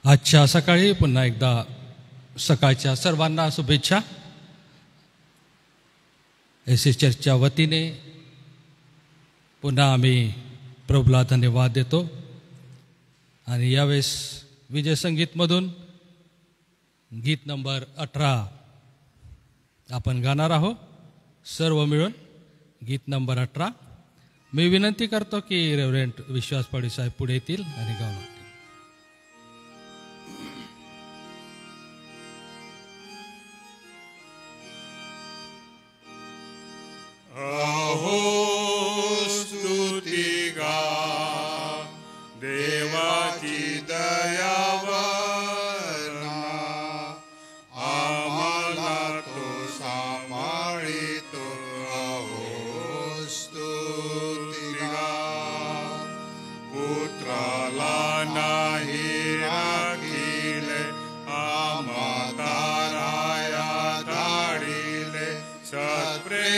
आजच्या सकाळी पुन्हा एकदा सकाळच्या सर्वांना शुभेच्छा. एस एस चर्चच्या वतीने पुन्हा आम्ही प्रभूला धन्यवाद देतो आणि यावेळेस विजय संगीतमधून गीत नंबर 18 आपण गाणार आहोत सर्व मिळून. गीत नंबर 18. मी विनंती करतो की रेव्हरंट विश्वास पाडवी साहेब पुढे येतील आणि गाणं. अहो स्तुती गा देवाची दया वर्णा, आम्हाला तो सांभाळितो. अहो स्तुती गा पुत्राला नाही राखिले, आम्हा ताराया धाडिले. सत्प्रेम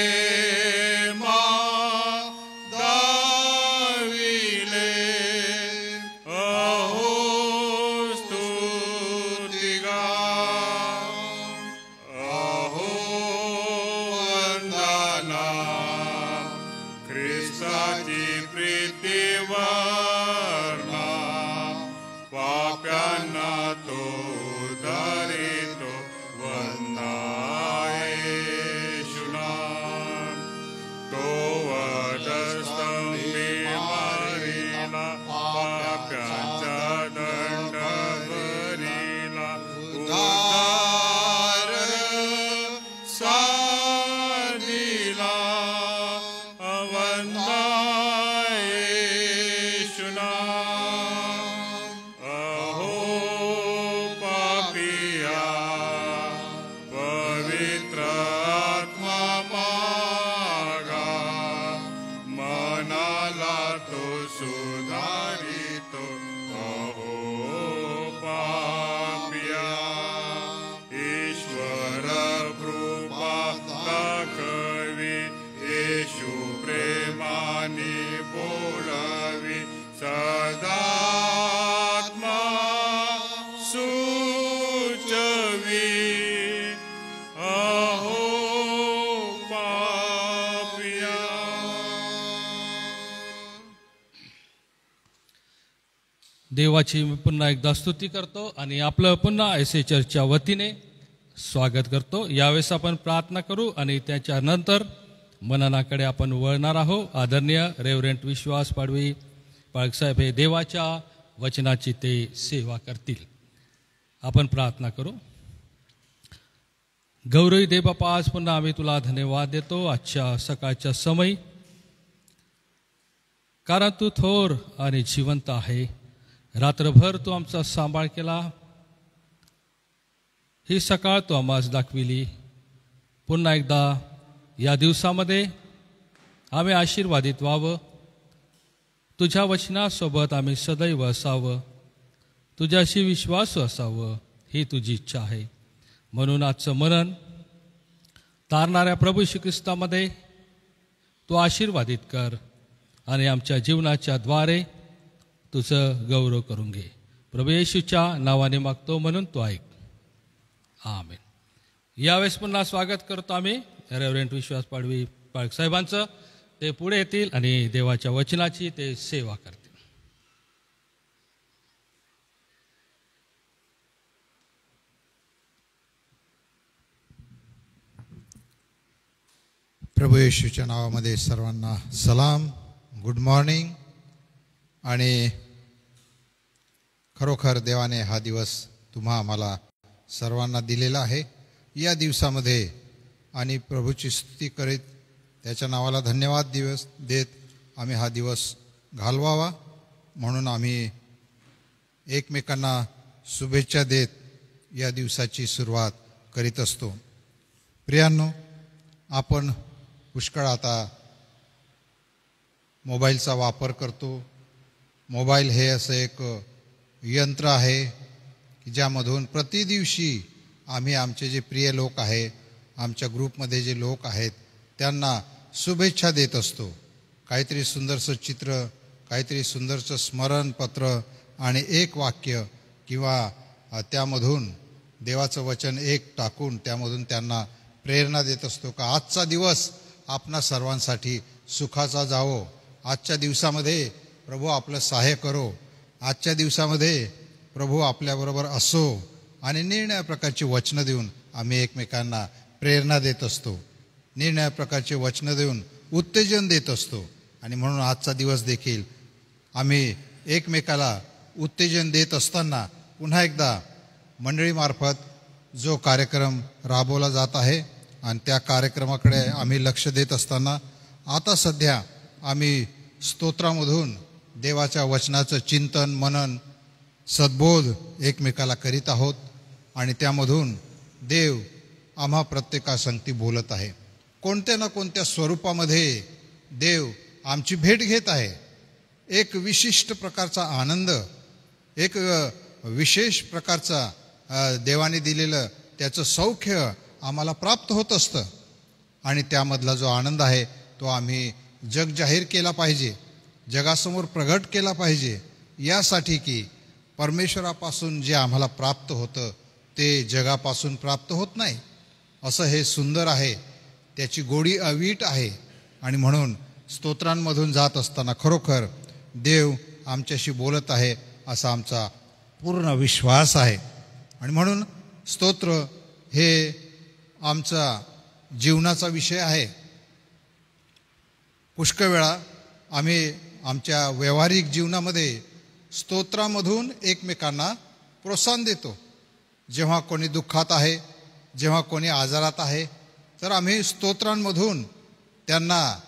देवाची मी पुन्हा एकदा स्तुती करतो आणि आपलं पुन्हा एस ए चर्चच्या वतीने स्वागत करतो. यावेळेस आपण प्रार्थना करू आणि त्याच्यानंतर मननाकडे आपण वळणार आहोत. आदरणीय रेव्हरंट विश्वास पाडवी पाळकसाहेब हे देवाच्या वचनाची ते सेवा करतील. आपण प्रार्थना करू. गौरवी देव बापा, आज पुन्हा आम्ही तुला धन्यवाद देतो आजच्या सकाळच्या समयी, कारण तू थोर आणि जिवंत आहे. रात्रभर तू आमचा सांभाळ केला, ही सकाळ तू आम्हास दाखविली. पुन्हा एकदा या दिवसामध्ये आम्ही आशीर्वादित व्हावं, तुझ्या वचनासोबत आम्ही सदैव असावं, तुझ्याशी विश्वास असावं, ही तुझी इच्छा आहे. म्हणून आजचं मनन तारणाऱ्या प्रभू श्री ख्रिस्तामध्ये तू आशीर्वादित कर आणि आमच्या जीवनाच्या द्वारे तुझं गौरव करून घे. प्रभू येशूच्या नावाने मागतो म्हणून तू ऐक. आमेन. यावेळेस पुन्हा स्वागत करतो आम्ही रेव्हरंट विश्वास पाडवी पाळक साहेबांचं. ते पुढे येतील आणि देवाच्या वचनाची ते सेवा करतील. प्रभू येशूच्या नावामध्ये सर्वांना सलाम, गुड मॉर्निंग. आणि खरोखर देवाने हा दिवस तुम्हा आम्हाला सर्वांना दिलेला आहे. या दिवसामध्ये आणि प्रभूची स्तुती करीत त्याच्या नावाला धन्यवाद देत आम्ही हा दिवस घालवावा, म्हणून आम्ही एकमेकांना शुभेच्छा देत या दिवसाची सुरुवात करीत असतो. प्रियांनो, आपण पुष्कळ आता मोबाईलचा वापर करतो. मोबाईल हे असं एक यंत्र आहे की ज्यामधून प्रतिदिवशी आम्ही आमचे जे प्रिय लोक आहे, आमच्या ग्रुपमध्ये जे लोक आहेत, त्यांना शुभेच्छा देत असतो. काहीतरी सुंदरसं चित्र, काहीतरी सुंदरसं स्मरणपत्र आणि एक वाक्य किंवा त्यामधून देवाचं वचन एक टाकून त्यामधून त्यांना प्रेरणा देत असतो का आजचा दिवस आपणा सर्वांसाठी सुखाचा जावो, आजच्या दिवसामध्ये प्रभू आपलं सहाय्य करो, आजच्या दिवसामध्ये प्रभू आपल्याबरोबर असो आणि निरनिराळ्या प्रकारची वचनं देऊन आम्ही एकमेकांना प्रेरणा देत असतो, निरनिराळ्या प्रकारचे वचनं देऊन उत्तेजन देत असतो. आणि म्हणून आजचा दिवस देखील आम्ही एकमेकाला उत्तेजन देत असताना पुन्हा एकदा मंडळीमार्फत जो कार्यक्रम राबवला जात आहे आणि त्या कार्यक्रमाकडे आम्ही लक्ष देत असताना आता सध्या आम्ही स्तोत्रामधून देवाच्या वचनाचं चिंतन मनन सद्बोध एकमेकाला करीत आहोत आणि त्यामधून देव आम्हा प्रत्येकासंगती बोलत आहे. कोणत्या ना कोणत्या स्वरूपामध्ये देव आमची भेट घेत आहे. एक विशिष्ट प्रकारचा आनंद, एक विशेष प्रकारचा देवाने दिलेलं त्याचं सौख्य आम्हाला प्राप्त होत असतं आणि त्यामधला जो आनंद आहे तो आम्ही जग जाहीर केला पाहिजे, जगासमोर प्रगट केला पाहिजे, यासाठी की परमेश्वरापासून जे आम्हाला प्राप्त होतं ते जगापासून प्राप्त होत नाही. असं हे सुंदर आहे, त्याची गोडी अवीट आहे. आणि म्हणून स्तोत्रांमधून जात असताना खरोखर देव आमच्याशी बोलत आहे असा आमचा पूर्ण विश्वास आहे. आणि म्हणून स्तोत्र हे आमचा जीवनाचा विषय आहे. पुष्कळ वेळा आम्ही आमच्या व्यावहारिक जीवनामध्ये स्तोत्रामधून एकमेकांना प्रोत्साहन देतो. जेव्हा कोणी दुःखात आहे, जेव्हा कोणी आजारात आहे, तर आम्ही स्तोत्रांमधून त्यांना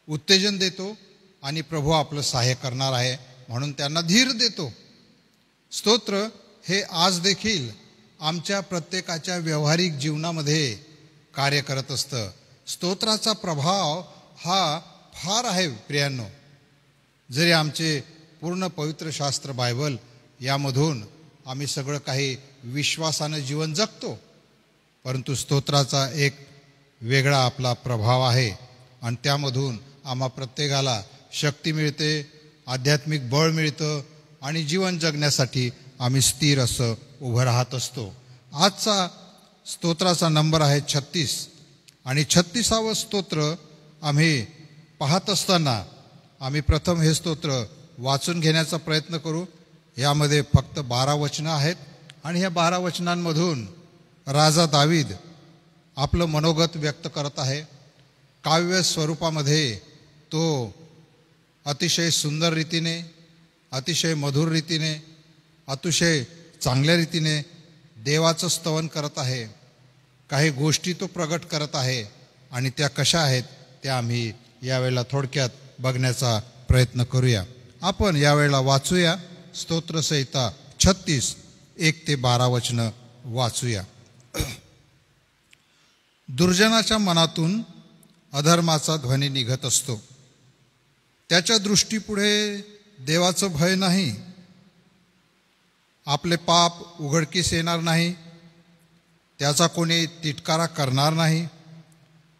उत्तेजन देतो आणि प्रभू आपलं सहाय्य करणार आहे म्हणून त्यांना धीर देतो. स्तोत्र हे आज देखील आमच्या प्रत्येकाच्या व्यावहारिक जीवनामध्ये कार्य करत असतं. स्तोत्राचा प्रभाव हा फार आहे प्रियांनो. जरी आमचे पूर्ण पवित्र शास्त्र बायबल यामधून आम्ही सगळं काही विश्वासानं जीवन जगतो, परंतु स्तोत्राचा एक वेगळा आपला प्रभाव आहे आणि त्यामधून आम्हा प्रत्येकाला शक्ती मिळते, आध्यात्मिक बळ मिळतं आणि जीवन जगण्यासाठी आम्ही स्थिर असं उभं राहत असतो. आजचा स्तोत्राचा नंबर आहे 36 आणि 36वा स्तोत्र आम्ही पाहत असताना आम्ही प्रथम हे स्तोत्र वाचून घेण्याचा प्रयत्न करू. यामध्ये फक्त 12 वचनं आहेत आणि ह्या 12 वचनांमधून राजा दावीद आपलं मनोगत व्यक्त करत आहे. काव्य स्वरूपामध्ये तो अतिशय सुंदर रीतीने, अतिशय मधुर रीतीने, अतिशय चांगल्या रीतीने देवाचं स्तवन करत आहे. काही गोष्टी तो प्रगट करत आहे आणि त्या कशा आहेत त्या आम्ही यावेळेला थोडक्यात बघण्याचा प्रयत्न करूया. आपण यावेळेला वाचूया स्तोत्रसंहिता 36 1 ते 12 वचनं वाचूया. दुर्जनाच्या मनातून अधर्माचा ध्वनी निघत असतो, त्याच्या दृष्टीपुढे देवाचं भय नाही. आपले पाप उघडकीस येणार नाही, त्याचा कोणी तिटकारा करणार नाही,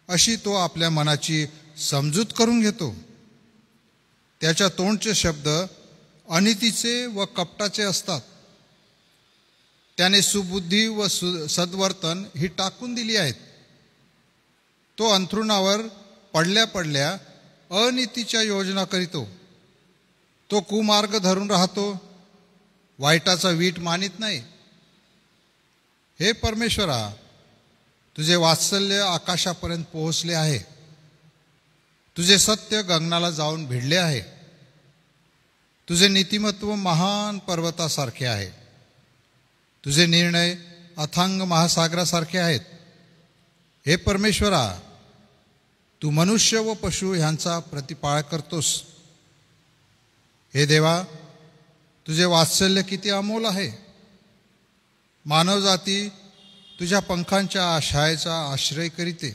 अशी तो आपल्या मनाची समजूत करून घेतो. त्याच्या तोंडचे शब्द अनितीचे व कपटाचे असतात. त्याने सुबुद्धी व सद्वर्तन ही टाकून दिली आहेत. तो अंथरुणावर पडल्या पडल्या अनितीच्या योजना करीतो. तो कुमार्ग धरून राहतो, वाईटाचा वीट मानित नाही. हे परमेश्वरा, तुझे वात्सल्य आकाशापर्यंत पोहोचले आहे, तुझे सत्य गगनाला जाऊन भिडले आहे. तुझे नीतिमत्व महान पर्वतासारखे आहे, तुझे निर्णय अथांग महासागरासारखे आहेत. हे परमेश्वरा, तू मनुष्य व पशु ह्यांचा प्रतिपाळ करतोस. हे देवा, तुझे वात्सल्य किती अमोल आहे. मानवजाती तुझ्या पंखांच्या आशयाचा आश्रय करीते.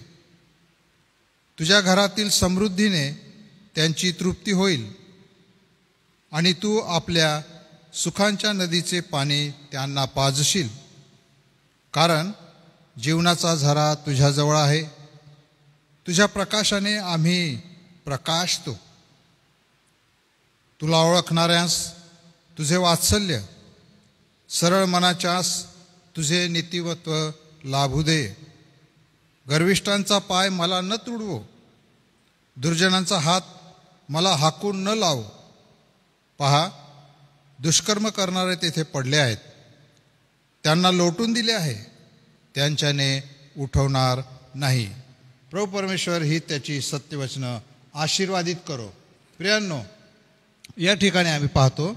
तुझ्या घरातील समृद्धीने त्यांची तृप्ती होईल आणि तू आपल्या सुखांच्या नदीचे पाणी त्यांना पाजशील. कारण जीवनाचा झरा तुझ्याजवळ आहे, तुझ्या प्रकाशाने आम्ही प्रकाशतो. तुला ओळखणाऱ्यास तुझे वात्सल्य सरळ मनाच्यास तुझे नीतिवत्व लाभू दे. गर्विष्ठांचा पाय मला न तुडवो, दुर्जनांचा हात मला हाकून न लाव. पहा, दुष्कर्म करणारे तेथे पडले आहेत, त्यांना लोटून दिले आहे, त्यांच्याने उठवणार नाही. प्रभू परमेश्वर ही त्याची सत्यवचनं आशीर्वादित करो. प्रियांनो, या ठिकाणी आम्ही पाहतो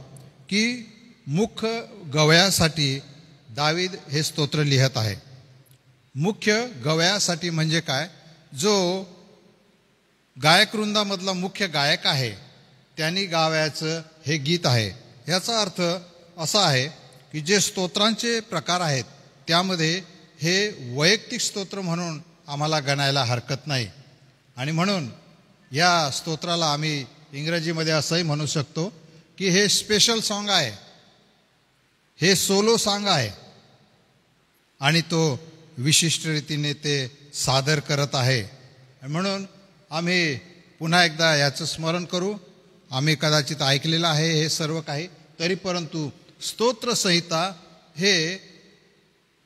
की मुख्य गवयासाठी दावीद हे स्तोत्र लिहत आहे. मुख्य गवयासाठी म्हणजे काय? जो गायकवृंदामधला मुख्य गायक आहे त्यांनी गावयाचं हे गीत आहे. याचा अर्थ असा आहे की जे स्तोत्रांचे प्रकार आहेत त्यामध्ये हे वैयक्तिक स्तोत्र म्हणून आम्हाला गणायला हरकत नाही. आणि म्हणून या स्तोत्राला आम्ही इंग्रजीमध्ये असंही म्हणू शकतो की हे स्पेशल सॉन्ग आहे, हे सोलो सॉन्ग आहे आणि तो विशिष्ट रीतीने ते सादर करत आहे. म्हणून आम्ही पुन्हा एकदा याचं स्मरण करू. आम्ही कदाचित ऐकलेलं आहे हे सर्व काही, तरी परंतु स्तोत्रसंहिता हे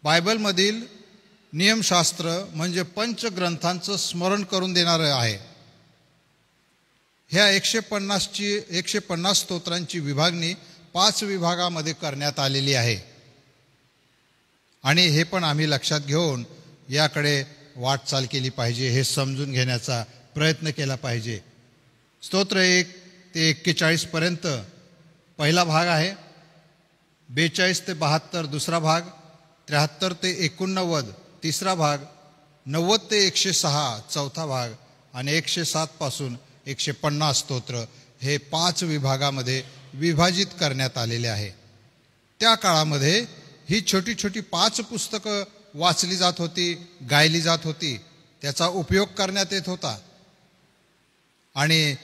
बायबलमधील नियमशास्त्र म्हणजे पंचग्रंथांचं स्मरण करून देणारं आहे. ह्या 150 स्तोत्रांची विभागणी 5 विभागामध्ये करण्यात आलेली आहे. आणि हे पण आम्ही लक्षात घेऊन याकडे वाटचाल केली पाहिजे, हे समजून घेण्याचा प्रयत्न केला पाहिजे. स्तोत्र 1 ते 41 पर्यंत पहिला भाग आहे, 42 ते 72 दुसरा भाग, 73 ते 89 तिसरा भाग, 90 ते 106 चौथा भाग आणि 107 पासून 150 स्तोत्र हे 5 विभागामध्ये विभाजित करण्यात आलेले आहे. त्या काळामध्ये ही छोटी छोटी 5 पुस्तकं वाचली जात होती, गायली जात होती, त्याचा उपयोग करण्यात येत होता आणि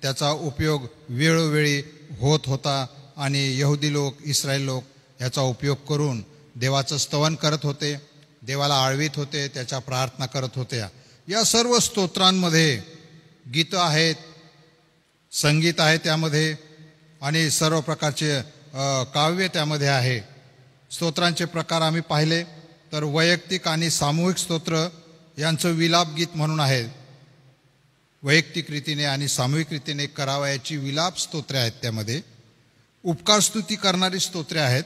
त्याचा उपयोग वेळोवेळी होत होता. आणि यहुदी लोक, इस्रायल लोक याचा उपयोग करून देवाचं स्तवन करत होते, देवाला आळवीत होते, त्याच्या प्रार्थना करत होत्या. या सर्व स्तोत्रांमध्ये गीतं आहेत, संगीत आहे त्यामध्ये, आणि सर्व प्रकारचे काव्य त्यामध्ये आहे. स्तोत्रांचे प्रकार आम्ही पाहिले तर वैयक्तिक आणि सामूहिक स्तोत्र यांचं विलाप गीत म्हणून आहे. वैयक्तिक रीतीने आणि सामूहिक रीतीने करावयाची विलाप स्तोत्रे आहेत. त्यामध्ये उपकार स्तुती करणारी स्तोत्रे आहेत,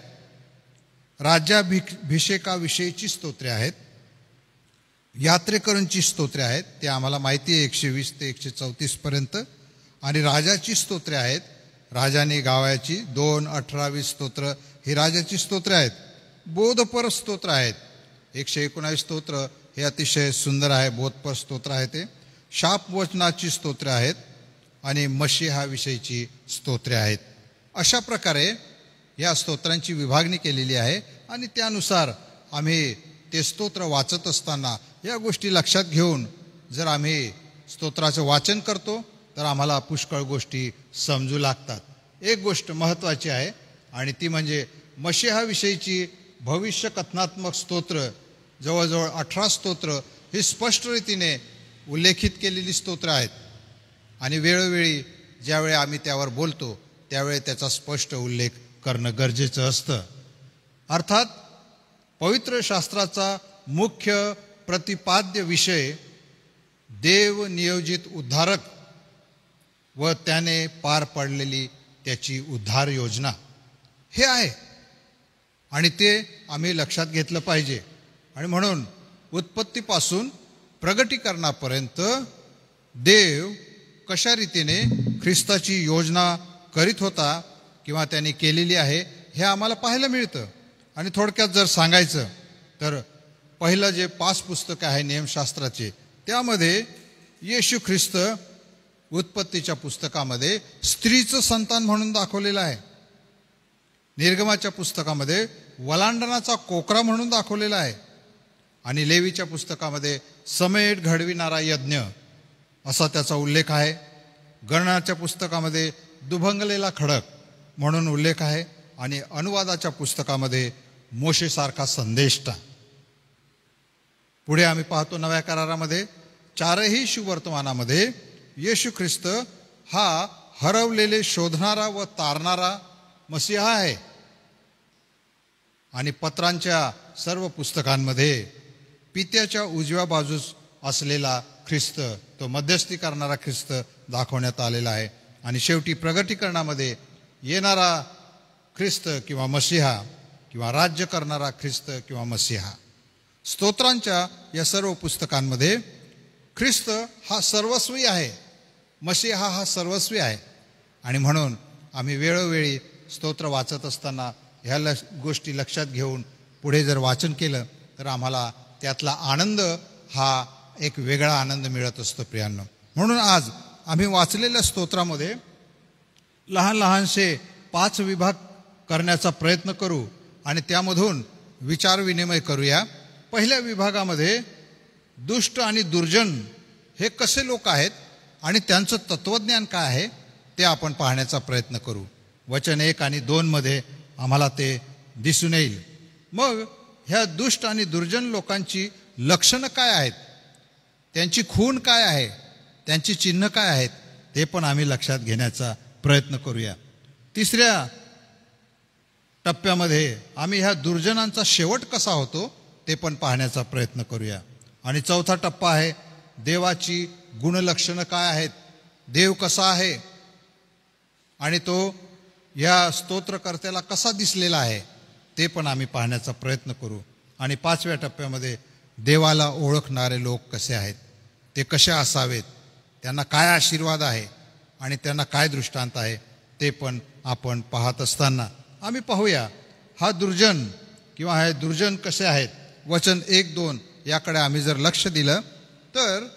राज्याभिषेकाविषयीची स्तोत्रे आहेत, यात्रेकरूंची स्तोत्रे आहेत, ते आम्हाला माहिती आहे 120 ते 134 पर्यंत, आणि राजाची स्तोत्रे आहेत, राजाने गावाची 2, 18, 20 स्तोत्र ही राजाची स्तोत्रे आहेत. बोधपर स्तोत्र आहेत, 119 स्तोत्र हे अतिशय सुंदर आहे, बोधपर स्तोत्र आहे ते. शापवचनाची स्तोत्रे आहेत आणि मशीहाविषयीची स्तोत्रे आहेत. अशा प्रकारे या स्तोत्रांची विभागणी केलेली आहे आणि त्यानुसार आम्ही ते स्तोत्र वाचत असताना या गोष्टी लक्षात घेऊन जर आम्ही स्तोत्राचं वाचन करतो तर आम्हाला पुष्कळ गोष्टी समजू लागतात. एक गोष्ट महत्त्वाची आहे आणि ती म्हणजे मशीहाविषयीची भविष्य कथनात्मक स्तोत्र, जवळजवळ 18 स्तोत्र ही स्पष्ट रीतीने उल्लेखित केलेली स्तोत्र आहेत आणि वेळोवेळी ज्यावेळी आम्ही त्यावर बोलतो त्यावेळी त्याचा स्पष्ट उल्लेख करणं गरजेचं असतं. अर्थात पवित्र शास्त्राचा मुख्य प्रतिपाद्य विषय देव नियोजित उद्धारक व त्याने पार पाडलेली त्याची उद्धार योजना हे आहे आणि ते आम्ही लक्षात घेतलं पाहिजे. आणि म्हणून उत्पत्तीपासून प्रगटीकरणापर्यंत देव कशा रीतीने ख्रिस्ताची योजना करीत होता किंवा त्यांनी केलेली आहे हे आम्हाला पाहायला मिळतं. आणि थोडक्यात जर सांगायचं तर पहिलं जे 5 पुस्तकं आहे नियमशास्त्राचे त्यामध्ये येशू ख्रिस्त उत्पत्तीच्या पुस्तकामध्ये स्त्रीचं संतान म्हणून दाखवलेलं आहे, निर्गमाच्या पुस्तकामध्ये वलांडनाचा कोकरा म्हणून दाखवलेला आहे आणि लेवीच्या पुस्तकामध्ये समेट घडविणारा यज्ञ असा त्याचा उल्लेख आहे. गणनाच्या पुस्तकामध्ये दुभंगलेला खडक म्हणून उल्लेख आहे आणि अनुवादाच्या पुस्तकामध्ये मोशेसारखा संदेष्टा. पुढे आम्ही पाहतो नव्या करारामध्ये 4ही शुभवर्तमानामध्ये येशू ख्रिस्त हा हरवलेले शोधणारा व तारणारा मसीहा आहे. आणि पत्रांच्या सर्व पुस्तकांमध्ये पित्याच्या उजव्या बाजूस असलेला ख्रिस्त, तो मध्यस्थी करणारा ख्रिस्त दाखवण्यात आलेला आहे. आणि शेवटी प्रगटीकरणामध्ये येणारा ख्रिस्त किंवा मसीहा किंवा राज्य करणारा ख्रिस्त किंवा मसीहा. स्तोत्रांच्या या सर्व पुस्तकांमध्ये ख्रिस्त हा सर्वस्वी आहे, मसीहा हा सर्वस्वी आहे. आणि म्हणून आम्ही वेळोवेळी स्तोत्र वाचत असताना ह्या गोष्टी लक्षात घेऊन पुढे जर वाचन केलं तर आम्हाला त्यातला आनंद हा एक वेगळा आनंद मिळत असतो प्रियांनो. म्हणून आज आम्ही वाचलेल्या स्तोत्रामध्ये लहान लहानसे 5 विभाग करण्याचा प्रयत्न करू आणि त्यामधून विचारविनिमय करूया. पहिल्या विभागामध्ये दुष्ट आणि दुर्जन हे कसे लोक आहेत आणि त्यांचं तत्वज्ञान काय आहे ते आपण पाहण्याचा प्रयत्न करू. वचन 1 आणि 2 मध्ये आम्हाला ते दिसून येईल. मग ह्या दुष्ट आणि दुर्जन लोकांची लक्षणं काय आहेत, त्यांची खूण काय आहे, त्यांची चिन्ह काय आहेत ते पण आम्ही लक्षात घेण्याचा प्रयत्न करूया. तिसऱ्या टप्प्यामध्ये आम्ही ह्या दुर्जनांचा शेवट कसा होतो ते पण पाहण्याचा प्रयत्न करूया. आणि चौथा टप्पा आहे देवाची गुणलक्षणं काय आहेत, देव कसा आहे आणि तो या स्तोत्रकर्त्याला कसा दिसलेला आहे ते पण आम्ही पाहण्याचा प्रयत्न करू. आणि 5व्या टप्प्यामध्ये देवाला ओळखणारे लोक कसे आहेत, ते कसे असावेत, त्यांना काय आशीर्वाद आहे आणि त्यांना काय दृष्टांत आहे ते पण आपण पाहत असताना आम्ही पाहूया हा दुर्जन किंवा हे दुर्जन कसे आहेत. वचन 1-2 याकडे आम्ही जर लक्ष दिलं तर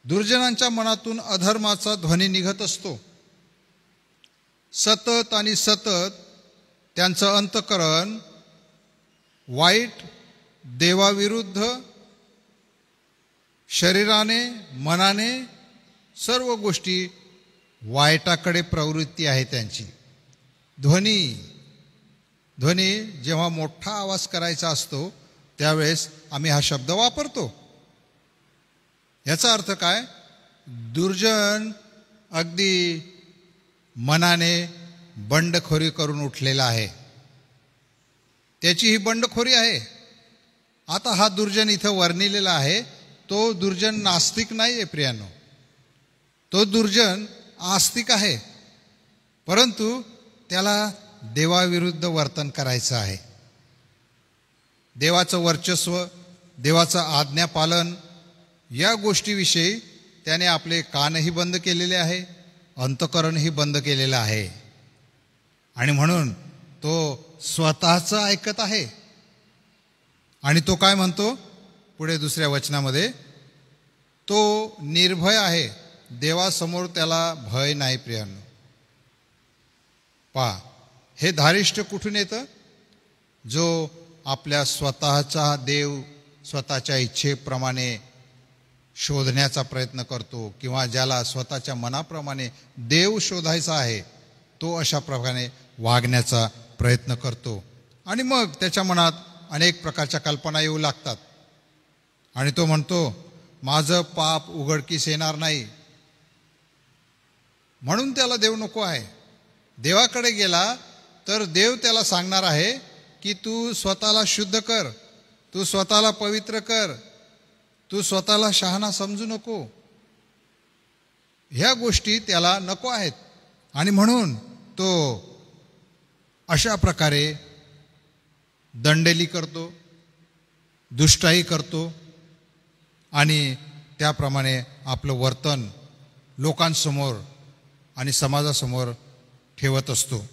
दुर्जनांच्या मनातून अधर्माचा ध्वनी निघत असतो. सतत आणि सतत त्यांचं अंतःकरण वाईट, देवाविरुद्ध, शरीराने, मनाने, सर्व गोष्टी वाईटाकडे प्रवृत्ती आहे त्यांची. ध्वनी जेव्हा मोठा आवाज करायचा असतो त्यावेळेस आम्ही हा शब्द वापरतो. याचा अर्थ काय, दुर्जन अगदी मनाने बंडखोरी करून उठलेला आहे, त्याची ही बंडखोरी आहे. आता हा दुर्जन इथं वर्णिलेला आहे, तो दुर्जन नास्तिक नाही आहे प्रियांनो, तो दुर्जन आस्तिक आहे, परंतु त्याला देवाविरुद्ध वर्तन करायचं आहे. देवाचं वर्चस्व, देवाचं आज्ञापालन या गोष्टीविषयी त्याने आपले कानही बंद केलेले आहे, अंतःकरणही बंद केलेलं आहे. आणि म्हणून तो स्वतःचं ऐकत आहे. आणि तो काय म्हणतो पुढे दुसऱ्या वचनामध्ये, तो निर्भय आहे, देवासमोर त्याला भय नाही. प्रियांनो पहा, हे धारिष्ट कुठून येतं, जो आपल्या स्वतःचा देव स्वतःच्या इच्छेप्रमाणे शोधण्याचा प्रयत्न करतो किंवा ज्याला स्वतःच्या मनाप्रमाणे देव शोधायचा आहे तो अशा प्रकारे वागण्याचा प्रयत्न करतो. आणि मग त्याच्या मनात अनेक प्रकारच्या कल्पना येऊ लागतात आणि तो म्हणतो माझं पाप उघडकीस येणार नाही, म्हणून त्याला देव नको आहे. देवाकडे गेला तर देव त्याला सांगणार आहे की तू स्वतःला शुद्ध कर, तू स्वतःला पवित्र कर, तू स्वतःला शहाणा समजू नको. ह्या गोष्टी त्याला नको आहेत. आणि म्हणून तो अशा प्रकारे दंडेली करतो, दुष्टाई करतो आणि त्याप्रमाणे आपलं वर्तन लोकांसमोर आणि समाजासमोर ठेवत असतो.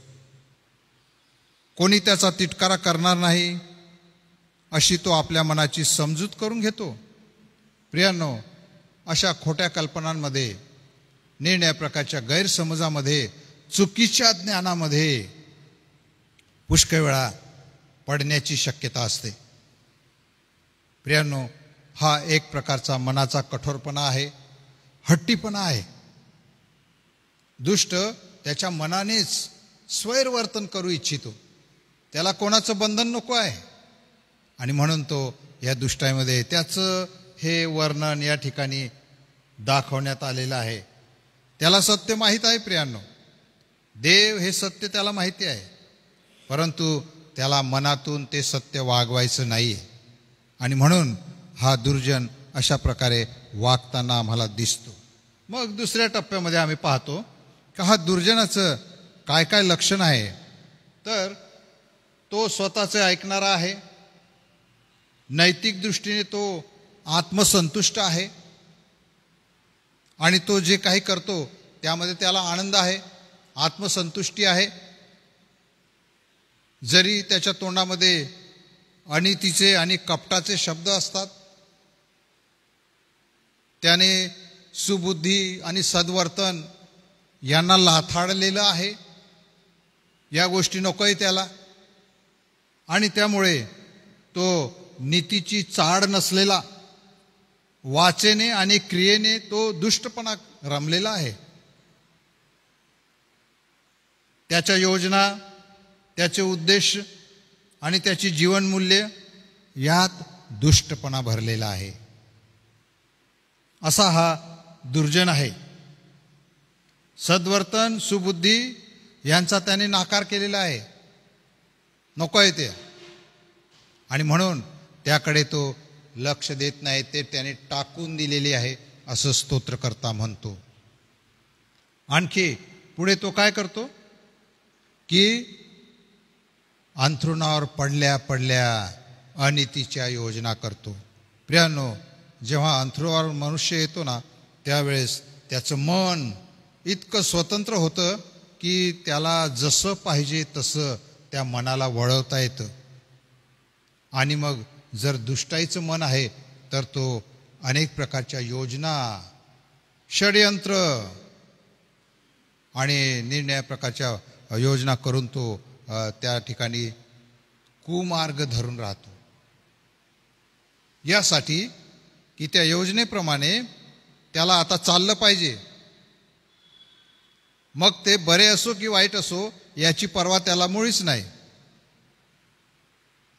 कोणी त्याचा तिटकारा करणार नाही अशी तो आपल्या मनाची समजूत करून घेतो. प्रियांनो, अशा खोट्या कल्पनांमध्ये, निर्णय प्रकारच्या गैरसमजामध्ये, चुकीच्या ज्ञानामध्ये पुष्कळ वेळा पडण्याची शक्यता असते. प्रियांनो, हा एक प्रकारचा मनाचा कठोरपणा आहे, हट्टीपणा आहे. दुष्ट त्याच्या मनानेच स्वैरवर्तन करू इच्छितो, त्याला कोणाचं बंधन नको आहे. आणि म्हणून तो या दुष्टाईमध्ये त्याचं हे वर्णन या ठिकाणी दाखवण्यात आलेलं आहे. त्याला सत्य माहीत आहे प्रियांनो, देव हे सत्य त्याला माहिती आहे, परंतु त्याला मनातून ते सत्य वागवायचं नाही आहे. आणि म्हणून हा दुर्जन अशा प्रकारे वागताना आम्हाला दिसतो. मग दुसऱ्या टप्प्यामध्ये आम्ही पाहतो की हा दुर्जनाचं काय काय लक्षण आहे. तर तो स्वतःचं ऐकणारा आहे, नैतिक दृष्टीने तो आत्मसंतुष्ट आहे आणि तो जे काही करतो त्यामध्ये त्याला आनंद आहे, आत्मसंतुष्टी आहे. जरी त्याच्या तोंडामध्ये अनितीचे आणि कपटाचे शब्द असतात, त्याने सुबुद्धी आणि सद्वर्तन यांना लाथाडलेलं आहे. या गोष्टी नकोय त्याला आणि त्यामुळे तो नीतीची चाड नसलेला, वाचेने आणि क्रियेने तो दुष्टपणा रमलेला आहे. त्याच्या योजना, त्याचे उद्देश आणि त्याची जीवनमूल्य यात दुष्टपणा भरलेला आहे. असा हा दुर्जन आहे. सद्वर्तन, सुबुद्धी यांचा त्याने नाकार केलेला आहे, नको आहे ते. आणि म्हणून त्याकडे तो लक्ष देत नाही, ते त्याने टाकून दिलेले आहे असं स्तोत्रकर्ता म्हणतो. आणखी पुढे तो काय करतो की अंथरुणावर पडल्या पडल्या अनितीच्या योजना करतो. प्रियांनो, जेव्हा अंथरुणावर मनुष्य येतो ना, त्यावेळेस त्याचं मन इतकं स्वतंत्र होतं की त्याला जसं पाहिजे तसं त्या मनाला वळवता येतं. आणि मग जर दुष्टाईचं मन आहे तर तो अनेक प्रकारच्या योजना, षड्यंत्र आणि निर्णय प्रकारच्या योजना करून तो त्या ठिकाणी कुमार्ग धरून राहतो. यासाठी की त्या योजनेप्रमाणे त्याला आता चाललं पाहिजे. मग ते बरे असो की वाईट असो याची पर्वा त्याला मुळीच नाही.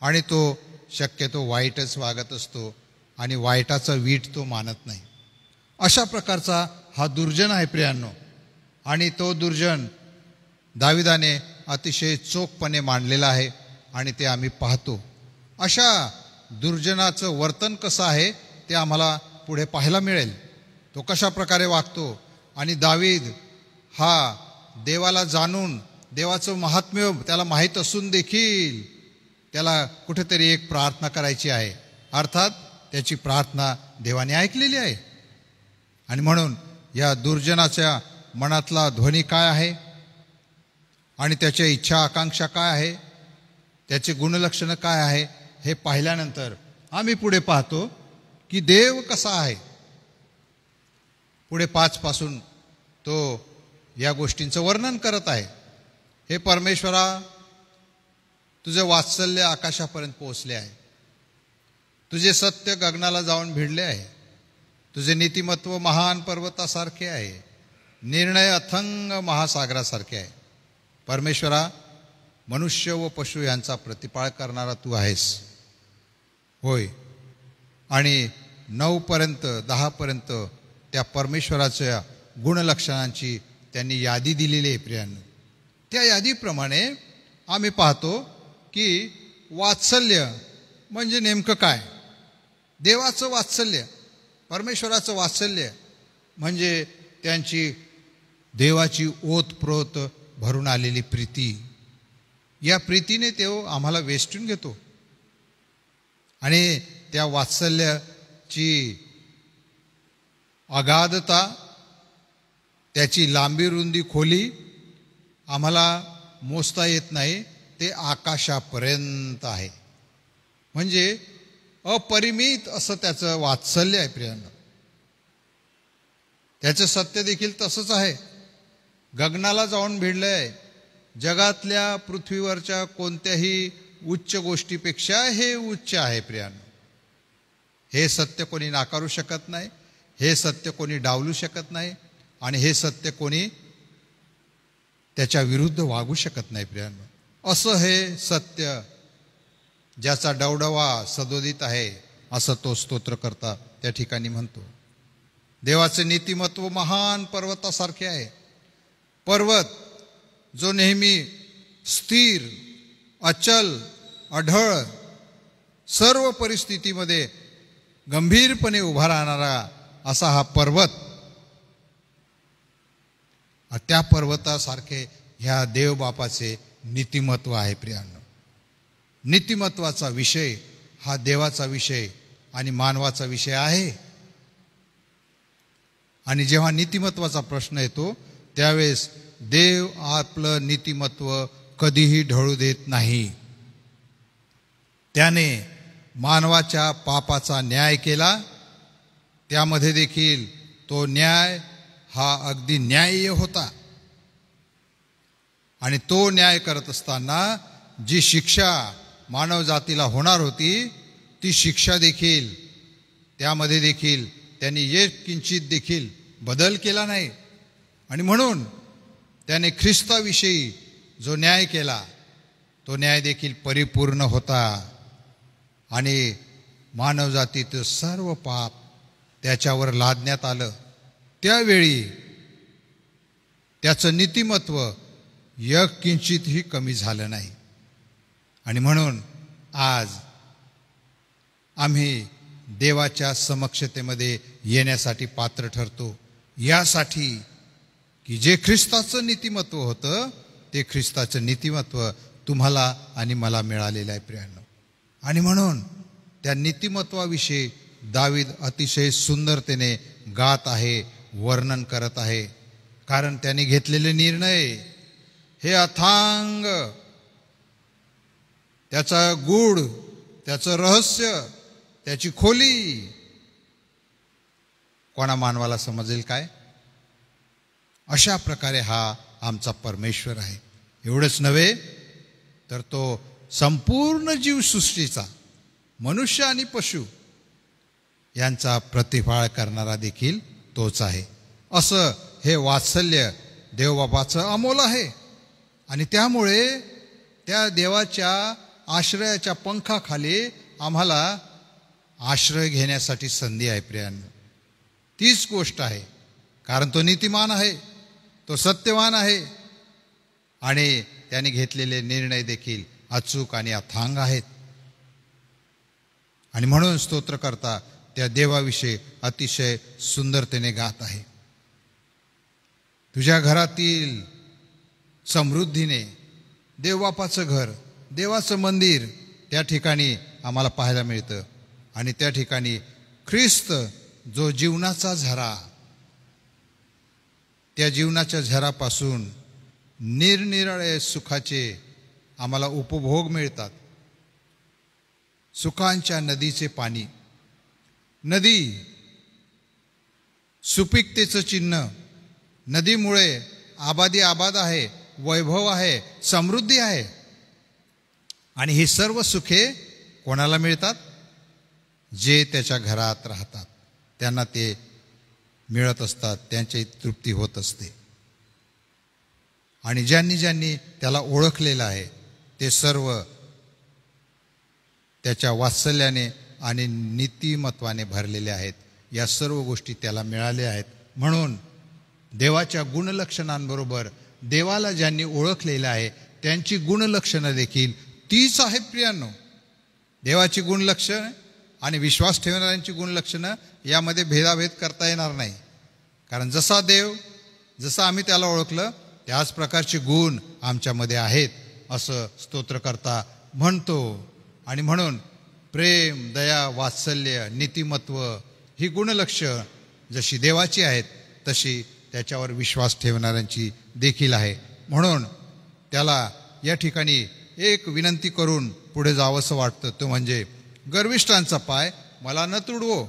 आणि तो शक्यतो वाईटच वागत असतो आणि वाईटाचा वीट तो मानत नाही. अशा प्रकारचा हा दुर्जन आहे प्रियांनो. आणि तो दुर्जन दाविदाने अतिशय चोखपणे मांडलेला आहे आणि ते आम्ही पाहतो. अशा दुर्जनाचं वर्तन कसं आहे ते आम्हाला पुढे पाहायला मिळेल. तो कशा प्रकारे वागतो. आणि दावीद हा देवाला जाणून, देवाचं महात्म्य त्याला माहीत असून देखील त्याला कुठेतरी एक प्रार्थना करायची आहे. अर्थात त्याची प्रार्थना देवाने ऐकलेली आहे. आणि म्हणून या दुर्जनाच्या मनातला ध्वनी काय आहे आणि त्याच्या इच्छा आकांक्षा काय आहे, त्याचे गुणलक्षणं काय आहे, हे पाहिल्यानंतर आम्ही पुढे पाहतो की देव कसा आहे. पुढे 5 पासून तो या गोष्टींचं वर्णन करत आहे. हे परमेश्वरा, तुझे वात्सल्य आकाशापर्यंत पोहोचले आहे, तुझे सत्य गगनाला जाऊन भिडले आहे, तुझे नीतिमत्व महान पर्वतासारखे आहे, निर्णय अथंग महासागरासारखे आहे. परमेश्वरा, मनुष्य व पशु यांचा प्रतिपाळ करणारा तू आहेस. होय. आणि 9 पर्यंत 10 पर्यंत त्या परमेश्वराच्या गुणलक्षणांची त्यांनी यादी दिलेली आहे प्रियांनो. त्या यादीप्रमाणे आम्ही पाहतो की वात्सल्य म्हणजे नेमकं काय. देवाचं वात्सल्य, परमेश्वराचं वात्सल्य म्हणजे त्यांची देवाची ओतप्रोत भरून आलेली प्रीती. या प्रीतीने तो आम्हाला वेष्टून घेतो आणि त्या वात्सल्याची अगाधता, त्याची लांबी रुंदी खोली आम्हाला मोजता येत नाही. ते आकाशापर्यंत आहे. म्हणजे अपरिमित असं त्याचं वात्सल्य आहे प्रियांनो. त्याचं सत्य देखील तसंच आहे, गगनाला जाऊन भिडलं आहे. जगातल्या पृथ्वीवरच्या कोणत्याही उच्च गोष्टीपेक्षा हे उच्च आहे प्रियांनो. हे सत्य कोणी नाकारू शकत नाही, हे सत्य कोणी डावलू शकत नाही आणि हे सत्य कोणी त्याच्या विरुद्ध वागू शकत नाही प्रियांनो. असं हे सत्य ज्याचा डवडवा सदोदित आहे असं तो स्तोत्रकर्ता त्या ठिकाणी म्हणतो. देवाचे नीतिमत्व महान पर्वतासारखे आहे. पर्वत जो नेहमी स्थिर, अचल अढळ सर्व परिस्थितीमध्ये गंभीरपणे उभा राहणारा असा हा पर्वत, त्या पर्वतासारखे ह्या देवबापाचे नीतिमत्व आहे. प्रियांनो, नीतिमत्वाचा विषय हा देवाचा विषय आणि मानवाचा विषय आहे. आणि जेव्हा नीतिमत्वाचा प्रश्न येतो त्यावेळेस देव आपलं नीतिमत्व कधीही ढळू देत नाही. त्याने मानवाच्या पापाचा न्याय केला, त्यामध्ये देखील तो न्याय हा अगदी न्याय्य होता. आणि तो न्याय करत असताना जी शिक्षा मानव जातीला होणार होती ती शिक्षा देखील, त्यामध्ये देखील त्यांनी एक किंचित देखील बदल केला नाही. आणि म्हणून त्याने ख्रिस्ताविषयी जो न्याय केला तो न्याय देखील परिपूर्ण होता. आणि मानवजातीचं सर्व पाप त्याच्यावर लादण्यात आलं. त्यावेळी त्याचं नीतिमत्व एक किंचितही कमी झालं नाही. आणि म्हणून आज आम्ही देवाच्या समक्षतेमध्ये येण्यासाठी पात्र ठरतो, यासाठी की जे ख्रिस्ताचं नीतिमत्व होतं ते ख्रिस्ताचं नीतिमत्व तुम्हाला आणि मला मिळालेलं आहे. प्रियांनो, आणि म्हणून त्या नीतिमत्वाविषयी दावीद अतिशय सुंदरतेने गात आहे, वर्णन करत आहे. कारण त्याने घेतलेले निर्णय हे अथांग, त्याचा गूढ, त्याचं रहस्य, त्याची खोली कोणा मानवाला समजेल काय? अशा प्रकारे हा आमचा परमेश्वर आहे. एवढंच नव्हे तर तो संपूर्ण जीवसृष्टीचा, मनुष्य आणि पशु यांचा प्रतिफाळ करणारा देखील तोच आहे. असं हे वात्सल्य देवबापाचं अमोल आहे. आणि त्यामुळे त्या देवाच्या आश्रयाच्या पंखाखाली आम्हाला आश्रय घेण्यासाठी संधी आहे. प्रियांनो, तीच गोष्ट आहे. कारण तो नीतिमान आहे, तो सत्यवान आहे आणि त्याने घेतलेले निर्णय देखील अचूक आणि अथांग आहेत. आणि म्हणून स्तोत्रकर्ता त्या देवाविषयी अतिशय सुंदरतेने गात आहे. तुझ्या घरातील समृद्धीने देवबापाचं घर, देवाचं मंदिर त्या ठिकाणी आम्हाला पाहायला मिळतं. आणि त्या ठिकाणी ख्रिस्त जो जीवनाचा झरा, त्या जीवनाच्या झरापासून निरनिराळे सुखाचे आम्हाला उपभोग मिळतात. सुखांच्या नदीचे पाणी, नदी सुपिकतेचं चिन्ह, नदीमुळे आबादी आबाद आहे, वैभव आहे, समृद्धी आहे. आणि ही सर्व सुखे कोणाला मिळतात? जे त्याच्या घरात राहतात त्यांना ते मिळत असतात, त्यांची तृप्ती होत असते. आणि ज्यांनी ज्यांनी त्याला ओळखलेलं आहे ते सर्व त्याच्या वात्सल्याने आणि नीतिमत्वाने भरलेले आहेत. या सर्व गोष्टी त्याला मिळाल्या आहेत. म्हणून देवाच्या गुणलक्षणांबरोबर देवाला ज्यांनी ओळखलेलं आहे त्यांची गुणलक्षणं देखील तीच आहेत. प्रियांनो, देवाची गुणलक्षणं आणि विश्वास ठेवणाऱ्यांची गुणलक्षणं यामध्ये भेदाभेद करता येणार नाही. कारण जसा देव, जसं आम्ही त्याला ओळखलं त्याच प्रकारचे गुण आमच्यामध्ये आहेत असं स्तोत्रकर्ता म्हणतो. आणि म्हणून प्रेम, दया, वात्सल्य, नीतिमत्व ही गुणलक्षण जशी देवाची आहेत तशी त्याच्यावर विश्वास ठेवणाऱ्यांची देखील आहे. म्हणून त्याला या ठिकाणी एक विनंती करून पुढे जावंसं वाटतं, तो म्हणजे गर्विष्ठांचा पाय मला न तुडवो.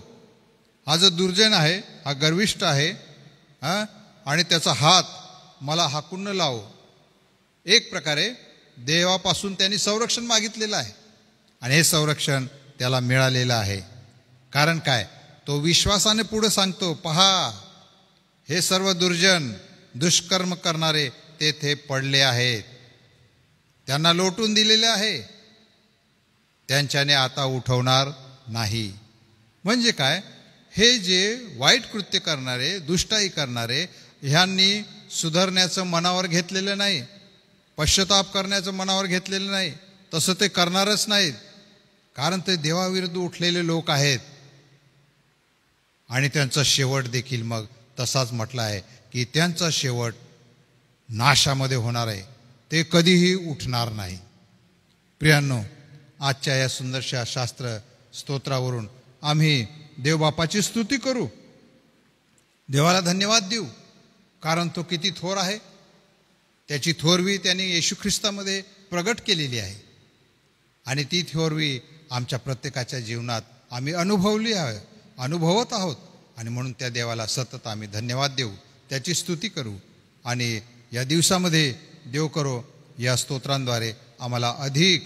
हा जो दुर्जन आहे हा गर्विष्ठ आहे आणि त्याचा हात मला हाकून न लावो. एक प्रकारे देवापासून त्यांनी संरक्षण मागितलेलं आहे आणि हे संरक्षण त्याला मिळालेलं आहे. कारण काय? तो विश्वासाने पुढे सांगतो, पहा हे सर्व दुर्जन दुष्कर्म करणारे तेथे पडले आहेत, त्यांना लोटून दिलेले आहे, त्यांच्याने आता उठवणार नाही. म्हणजे काय? हे जे वाईट कृत्य करणारे, दुष्टाई करणारे, ह्यांनी सुधारण्याचं मनावर घेतलेलं नाही, पश्चाताप करण्याचं मनावर घेतलेलं नाही, तसं ते करणारच नाहीत, कारण ते देवाविरुद्ध उठलेले लोक आहेत. आणि त्यांचा शेवट देखील मग तसाच म्हटला आहे की त्यांचा शेवट नाशामध्ये होणार आहे, ते कधीही उठणार नाही. प्रियांनो, आजच्या या सुंदरशा शास्त्र स्तोत्रावरून आम्ही देवबापाची स्तुती करू, देवाला धन्यवाद देऊ, कारण तो किती थोर आहे. त्याची थोरवी त्यांनी येशू ख्रिस्तामध्ये प्रगट केलेली आहे आणि ती थोरवी आमच्या प्रत्येकाच्या जीवनात आम्ही अनुभवत आहोत. आणि म्हणून त्या देवाला सतत आम्ही धन्यवाद देऊ, त्याची स्तुती करू. आणि या दिवसामध्ये देव करो या स्तोत्रांद्वारे आम्हाला अधिक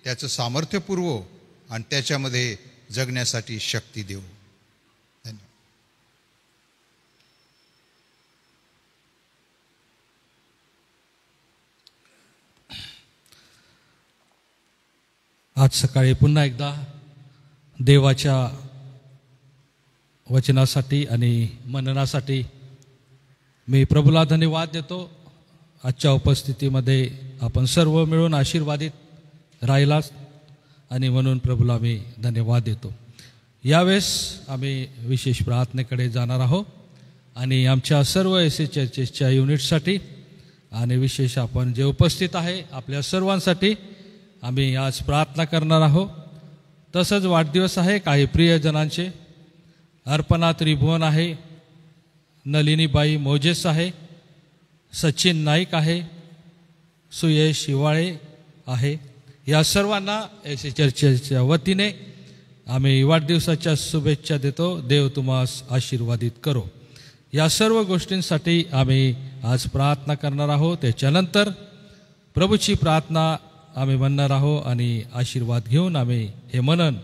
त्याचं सामर्थ्य पुरवो आणि त्याच्यामध्ये जगण्यासाठी शक्ती देऊ. धन्यवाद. आज सकाळी पुन्हा एकदा देवाच्या वचनासाठी आणि मननासाठी मी प्रभूला धन्यवाद देतो. आजच्या उपस्थितीमध्ये आपण सर्व मिळून आशीर्वादित राहिलात आणि म्हणून प्रभूला मी धन्यवाद देतो. यावेळेस आम्ही विशेष प्रार्थनेकडे जाणार आहोत आणि आमच्या सर्व एस चर्चेसच्या युनिटसाठी आणि विशेष आपण जे उपस्थित आहे आपल्या सर्वांसाठी आम्ही आज प्रार्थना करणार आहोत. तसंच वाढदिवस आहे काही प्रियजनांचे. अर्पणा त्रिभुवन आहे, नलिनीबाई मोजेस आहे, सचिन नाईक आहे, सुयश शिवाळे आहे. या सर्वांना एस चर्चेच्या वतीने आम्ही वाढदिवसाच्या शुभेच्छा देतो. देव तुम्हास आशीर्वादित करो. या सर्व गोष्टींसाठी आम्ही आज प्रार्थना करणार आहोत. त्याच्यानंतर प्रभूची प्रार्थना आम्ही म्हणणार आहोत आणि आशीर्वाद घेऊन आम्ही हे मनन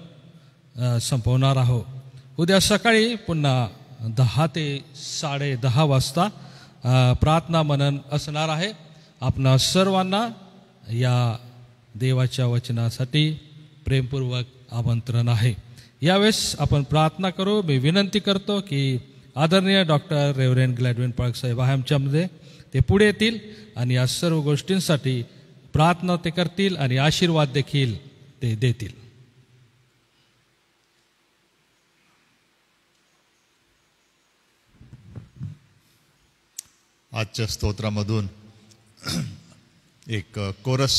संपवणार आहोत. उद्या सकाळी पुन्हा 10 ते 10:30 वाजता प्रार्थना मनन असणार आहे. आपणा सर्वांना या देवाच्या वचनासाठी प्रेमपूर्वक आमंत्रण आहे. यावेळेस आपण प्रार्थना करू. मी विनंती करतो की आदरणीय डॉक्टर रेव्हरेंड ग्लॅडविन पार्क साहेब आमच्यामध्ये ते पुढे येतील आणि या सर्व गोष्टींसाठी प्रार्थना ते करतील आणि आशीर्वाद देखील ते देतील. आजच्या स्तोत्रामधून एक कोरस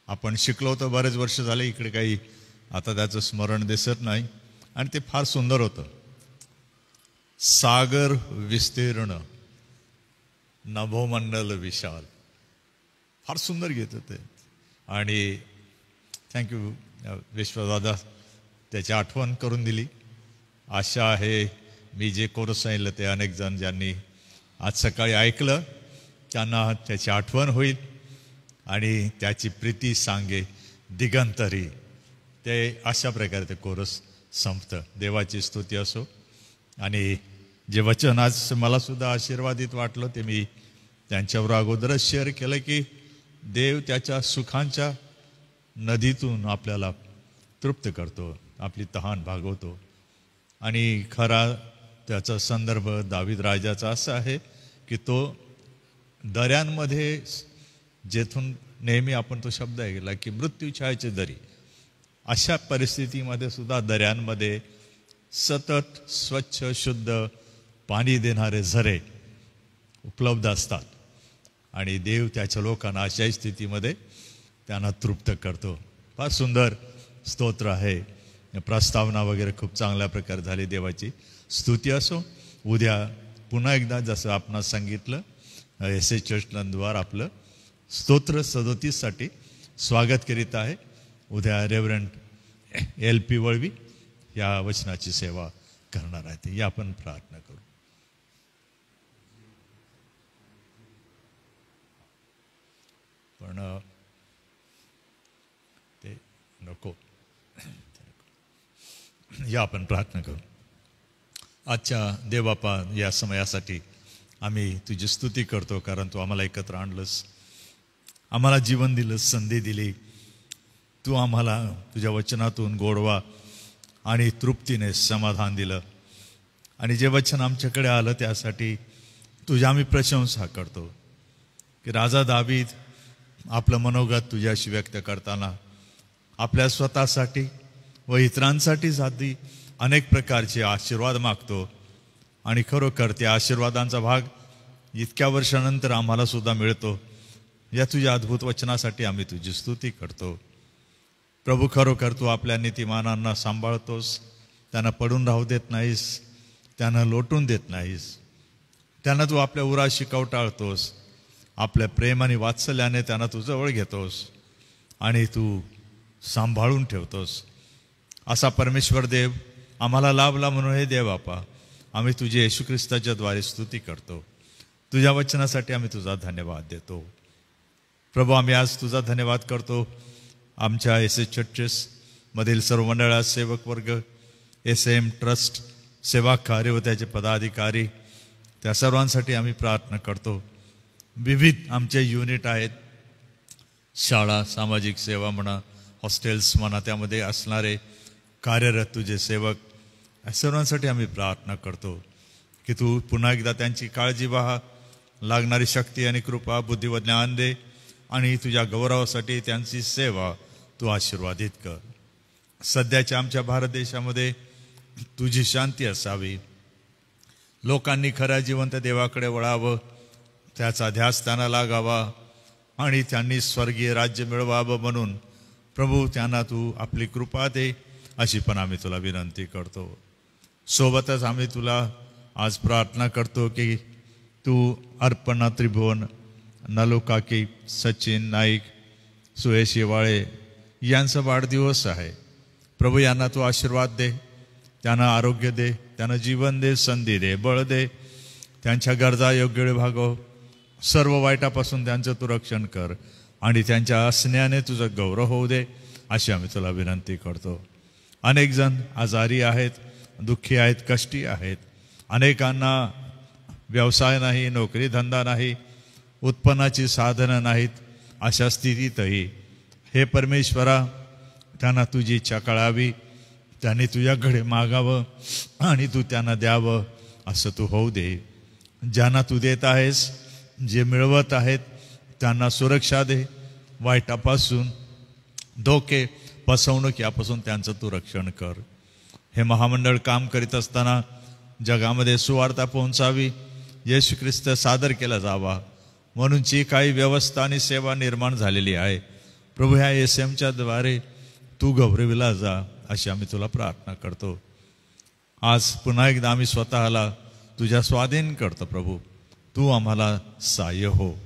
आपण शिकलो होतो, बरेच वर्ष झाले इकडे, काही आता त्याचं स्मरण दिसत नाही आणि ते फार सुंदर होतं. सागर विस्तीर्ण नभोमंडल विशाल, फार सुंदर गीत होते. आणि थँक्यू विश्वदादा त्याची आठवण करून दिली. आशा आहे मी जे कोरस सांगितलं ते अनेक जण ज्यांनी आज सकाळी ऐकलं त्यांना त्याची आठवण होईल आणि त्याची प्रीती सांगे दिगंतरी. ते अशा प्रकारे ते कोरस संपतं. देवाची स्तुती असो. आणि जे वचन आज मला सुद्धा आशीर्वादित वाटलं ते मी त्यांच्यावर अगोदरच शेअर केलं की देव त्याच्या सुखांच्या नदीतून आपल्याला तृप्त करतो, आपली तहान भागवतो. आणि खरा त्याचा संदर्भ दावीद राजाचा असा आहे की तो दऱ्यांमध्ये, जेथून नेहमी आपण तो शब्द ऐकला की मृत्यूछायेची दरी, अशा परिस्थितीमध्ये सुद्धा दऱ्यांमध्ये सतत स्वच्छ शुद्ध पाणी देणारे झरे उपलब्ध असतात आणि देव त्याच्या लोकांना अशाही स्थितीमध्ये त्यांना तृप्त करतो. फार सुंदर स्तोत्र आहे. प्रस्तावना वगैरे खूप चांगल्या प्रकारे झाली. देवाची स्तुती असो. उद्या पुन्हा एकदा जसं आपण सांगितलं एस एच चर्चद्वार आपलं स्तोत्र 37साठी स्वागत करीत आहे. उद्या रेव्हरंड LP वळवी या वचनाची सेवा करणार आहे. या आपण प्रार्थना करू. पण ते नको, या आपण प्रार्थना करू. आजच्या देवबापा या समयासाठी आम्ही तुझी स्तुती करतो, कारण तू आम्हाला एकत्र आणलंस, आम्हाला जीवन दिलंस, संधी दिली. तू आम्हाला तुझ्या वचनातून गोडवा आणि तृप्तीने समाधान दिलं. आणि जे वचन आमच्याकडे आलं त्यासाठी तुझी आम्ही प्रशंसा करतो की राजा दावीद आपलं मनोगत तुझ्याशी व्यक्त करताना आपल्या स्वतःसाठी व इतरांसाठी साधी अनेक प्रकारचे आशीर्वाद मागतो आणि खरोखर त्या आशीर्वादांचा भाग इतक्या वर्षानंतर आम्हाला सुद्धा मिळतो. या तुझ्या अद्भुत वचनासाठी आम्ही तुझी स्तुती करतो. प्रभू, खरोखर तू आपल्या नीतिमानांना सांभाळतोस, त्यांना पडून राहू देत नाहीस, त्यांना लोटून देत नाहीस, त्यांना तू आपल्या उराशी कवटाळतोस, आपल्या प्रेम आणि वात्सल्याने त्यांना तू जवळ घेतोस आणि तू सांभाळून ठेवतोस. असा परमेश्वर देव आम्हाला लाभला म्हणून हे देव बापा आम्ही तुझे येशू ख्रिस्ताच्या द्वारे स्तुती करतो. तुझ्या वचनासाठी आम्ही तुझा धन्यवाद देतो. प्रभू, आम्ही आज तुझा धन्यवाद करतो. आमच्या एस एच चर्चेस मधील सर्व मंडळात सेवक वर्ग, SM ट्रस्ट सेवा कार्य व त्याचे पदाधिकारी, त्या सर्वांसाठी आम्ही प्रार्थना करतो. विविध आमचे युनिट आहेत, शाळा, सामाजिक सेवा म्हणा, हॉस्टेल्स म्हणा, त्यामध्ये असणारे कार्यरत तुझे सेवक, या सर्वांसाठी आम्ही प्रार्थना करतो की तू पुन्हा एकदा त्यांची काळजी व्हा, लागणारी शक्ती आणि कृपा, बुद्धी व ज्ञान दे आणि तुझ्या गौरवासाठी त्यांची सेवा तू आशीर्वादित कर. सध्याच्या आमच्या भारत देशामध्ये तुझी शांती असावी, लोकांनी खऱ्या जिवंत देवाकडे वळावं, त्याचा ध्यास त्यांना लागावा आणि त्यांनी स्वर्गीय राज्य मिळवावं म्हणून प्रभू त्यांना तू आपली कृपा दे अशी पण आम्ही तुला विनंती करतो. सोबतच आम्ही तुला आज प्रार्थना करतो की तू अर्पणा त्रिभुवन, नलू काकी, सचिन नाईक, सुयश येवाळे यांचा वाढदिवस आहे. प्रभू, यांना तू आशीर्वाद दे, त्यांना आरोग्य दे, त्यांना जीवन दे, संधी दे, बळ दे, त्यांच्या गरजा योग्य वेळी भागव, सर्व वाईटापासून त्यांचं तू रक्षण कर आणि त्यांच्या असण्याने तुझं गौरव होऊ दे अशी आम्ही तुला विनंती करतो. अनेक जण आजारी आहेत, दुःखी आहेत, कष्टी आहेत, अनेकांना व्यवसाय नाही, नोकरी धंदा नाही, उत्पन्नाची साधनं नाहीत, अशा स्थितीतही हे परमेश्वरा त्यांना तुझी इच्छा कळावी, त्यांनी तुझ्याकडे मागावं आणि तू त्यांना द्यावं असं तू होऊ दे. ज्यांना तू देत आहेस, जे मिळवत आहेत त्यांना सुरक्षा दे, वाईटापासून, धोके, फसवणूक यापासून त्यांचं तू रक्षण कर. हे महामंडळ काम करीत असताना जगामध्ये सुवार्ता पोहोचावी, येशू ख्रिस्त सादर केला जावा म्हणून जी काही व्यवस्था आणि सेवा निर्माण झालेली आहे प्रभू, ह्या SM द्वारे तू गौरविला जा अशी आम्ही तुला प्रार्थना करतो. आज पुन्हा एकदा आम्ही स्वतःला तुझ्या स्वाधीन करतो. प्रभू, तू आम्हाला सहाय्य हो.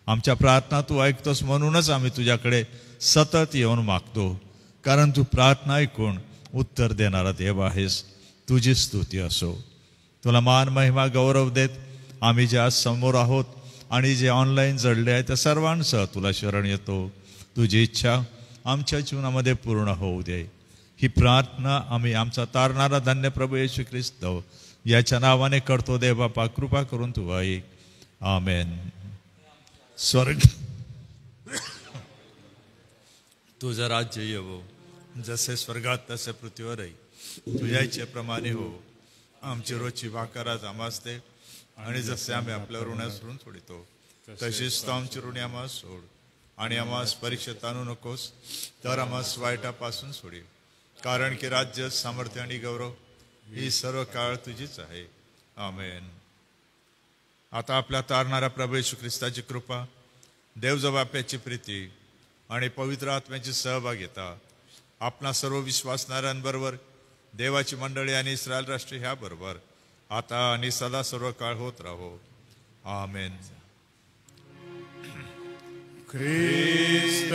आमच्या प्रार्थना तू ऐकतोस म्हणूनच आम्ही तुझ्याकडे सतत येऊन मागतो, कारण तू प्रार्थना ऐकून उत्तर देणारा देव आहेस. तुझी स्तुती असो. तुला मान, महिमा, गौरव देत आम्ही जे आज समोर आहोत आणि जे ऑनलाईन जडले आहे त्या सर्वांसह तुला शरण येतो. तुझी इच्छा आमच्या जीवनामध्ये पूर्ण होऊ दे. ही प्रार्थना आम्ही आमचा तारणारा धन्य प्रभू येशू ख्रिस्त याच्या नावाने करतो. देव बापा, कृपा करून तू ऐक. आमेन. स्वर्ग तुझं राज्य येवो, जसे स्वर्गात तसे पृथ्वीवरही तुझ्या इच्छेप्रमाणे हो. आमची रोजची भाकर आज आम्हास दे, आणि जसे आम्ही आपल्या ऋणास ऋण सोडितो तशीच तू आमची ऋणी आम्हास सोड, आणि आम्हास परीक्षेत आणू नकोस, तर आम्हास वाईटापासून सोडी. कारण की राज्य, सामर्थ्य आणि गौरव ही सर्व काळ तुझीच आहे. आमेन. आता आपल्या तारणाऱ्या प्रभू येशू ख्रिस्ताची कृपा, देवजबाप्याची प्रीती आणि पवित्र आत्म्याची सहभागिता आपणा सर्व विश्वासणाऱ्यांबरोबर, देवाची मंडळी आणि इस्रायल राष्ट्र ह्या बरोबर आता आणि सदा सर्व काळ होत राहो. आमेन. ख्रिस्त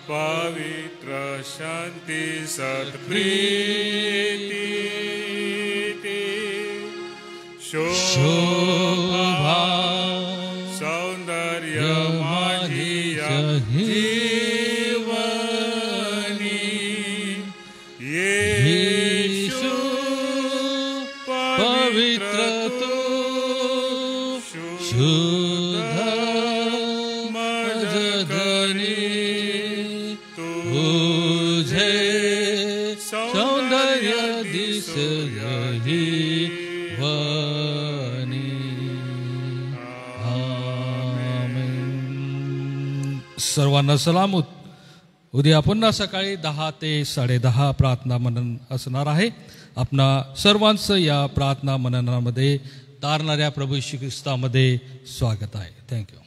पवित्र शांती सत्प्रीती शोभा सौंदर्य माझी जीवनी येशू पवित्र तू शुद्ध मज घरी तुझे सौंदर्य दिसही वनी. आमेन. सर्वांना सलाम. उद्या पुन्हा सकाळी 10 ते 10:30 प्रार्थना मनन असणार आहे. आपणा सर्वांचं या प्रार्थना मननामध्ये तारणाऱ्या प्रभू श्री ख्रिस्तामध्ये स्वागत आहे. थँक्यू.